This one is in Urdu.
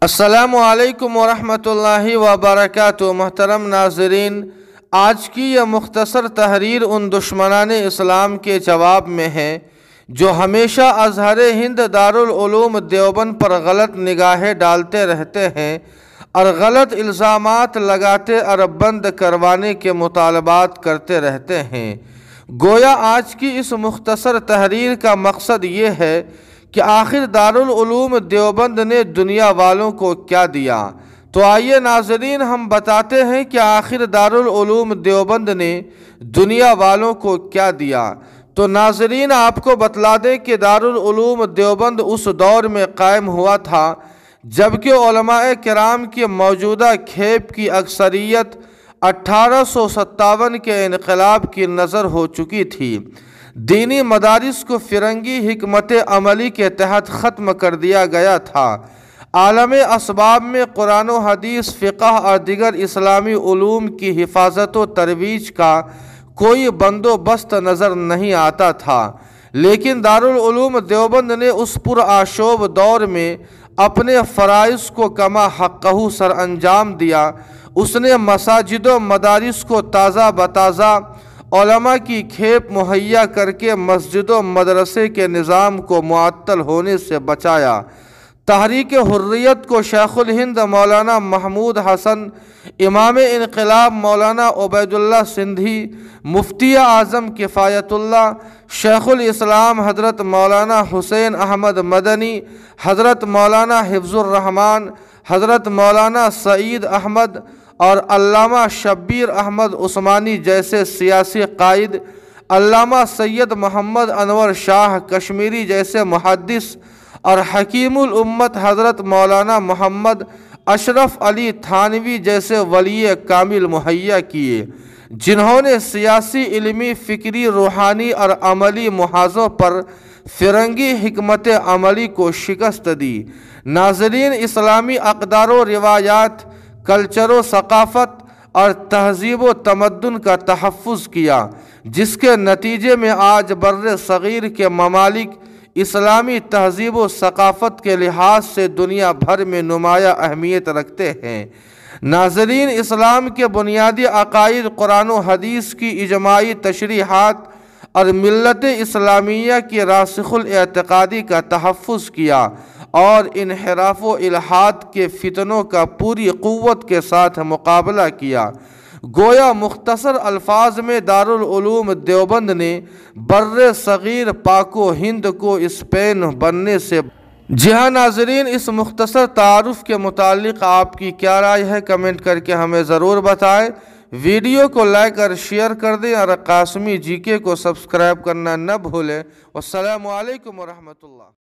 السلام علیکم ورحمۃ اللہ وبرکاتہ۔ محترم ناظرین، آج کی یہ مختصر تحریر ان دشمنان اسلام کے جواب میں ہے جو ہمیشہ ازہر ہند دارالعلوم دیوبند پر غلط نگاہیں ڈالتے رہتے ہیں اور غلط الزامات لگاتے اور بند کروانے کے مطالبات کرتے رہتے ہیں۔ گویا آج کی اس مختصر تحریر کا مقصد یہ ہے کہ آخر دارالعلوم دیوبند نے دنیا والوں کو کیا دیا۔ تو آئیے ناظرین، ہم بتاتے ہیں کہ آخر دارالعلوم دیوبند نے دنیا والوں کو کیا دیا۔ تو ناظرین، آپ کو بتلا دیں کہ دارالعلوم دیوبند اس دور میں قائم ہوا تھا جبکہ علماء کرام کی موجودہ کھیپ کی اکثریت 1857 کے انقلاب کی نظر ہو چکی تھی۔ دینی مدارس کو فرنگی حکمت عملی کے تحت ختم کر دیا گیا تھا۔ عالم اسباب میں قرآن و حدیث، فقہ اور دیگر اسلامی علوم کی حفاظت و ترویج کا کوئی بندوبست نظر نہیں آتا تھا، لیکن دارالعلوم دیوبند نے اس پرآشوب دور میں اپنے فرائض کو کما حقہ سر انجام دیا۔ اس نے مساجد و مدارس کو تازہ بتازہ علماء کی کھیپ مہیا کر کے مسجد و مدرسے کے نظام کو معطل ہونے سے بچایا۔ تحریک حریت کو شیخ الہند مولانا محمود حسن، امام انقلاب مولانا عبید اللہ سندھی، مفتی اعظم کفایت اللہ، شیخ الاسلام حضرت مولانا حسین احمد مدنی، حضرت مولانا حفظ الرحمان، حضرت مولانا سعید احمد اور علامہ شبیر احمد عثمانی جیسے سیاسی قائد، علامہ سید محمد انور شاہ کشمیری جیسے محدث اور حکیم الامت حضرت مولانا محمد اشرف علی تھانوی جیسے ولی کامل مہیا کیے، جنہوں نے سیاسی، علمی، فکری، روحانی اور عملی محاذوں پر فرنگی حکمت عملی کو شکست دی۔ ناظرین، اسلامی اقدار و روایات، کلچر و ثقافت اور تہذیب و تمدن کا تحفظ کیا، جس کے نتیجے میں آج بر صغیر کے ممالک اسلامی تہذیب و ثقافت کے لحاظ سے دنیا بھر میں نمایاں اہمیت رکھتے ہیں۔ ناظرین، اسلام کے بنیادی عقائد، قرآن و حدیث کی اجماعی تشریحات اور ملت اسلامیہ کی راسخ الاعتقادی کا تحفظ کیا اور انحراف و الحاد کے فتنوں کا پوری قوت کے ساتھ مقابلہ کیا۔ گویا مختصر الفاظ میں دارالعلوم دیوبند نے بر صغیر پاک و ہند کو اسپین بننے سے جی ہاں ناظرین، اس مختصر تعارف کے متعلق آپ کی کیا رائے ہے؟ کمنٹ کر کے ہمیں ضرور بتائیں۔ ویڈیو کو لائک اور شیئر کر دیں اور قاسمی جی کے کو سبسکرائب کرنا نہ بھولیں۔ والسلام علیکم ورحمۃ اللہ۔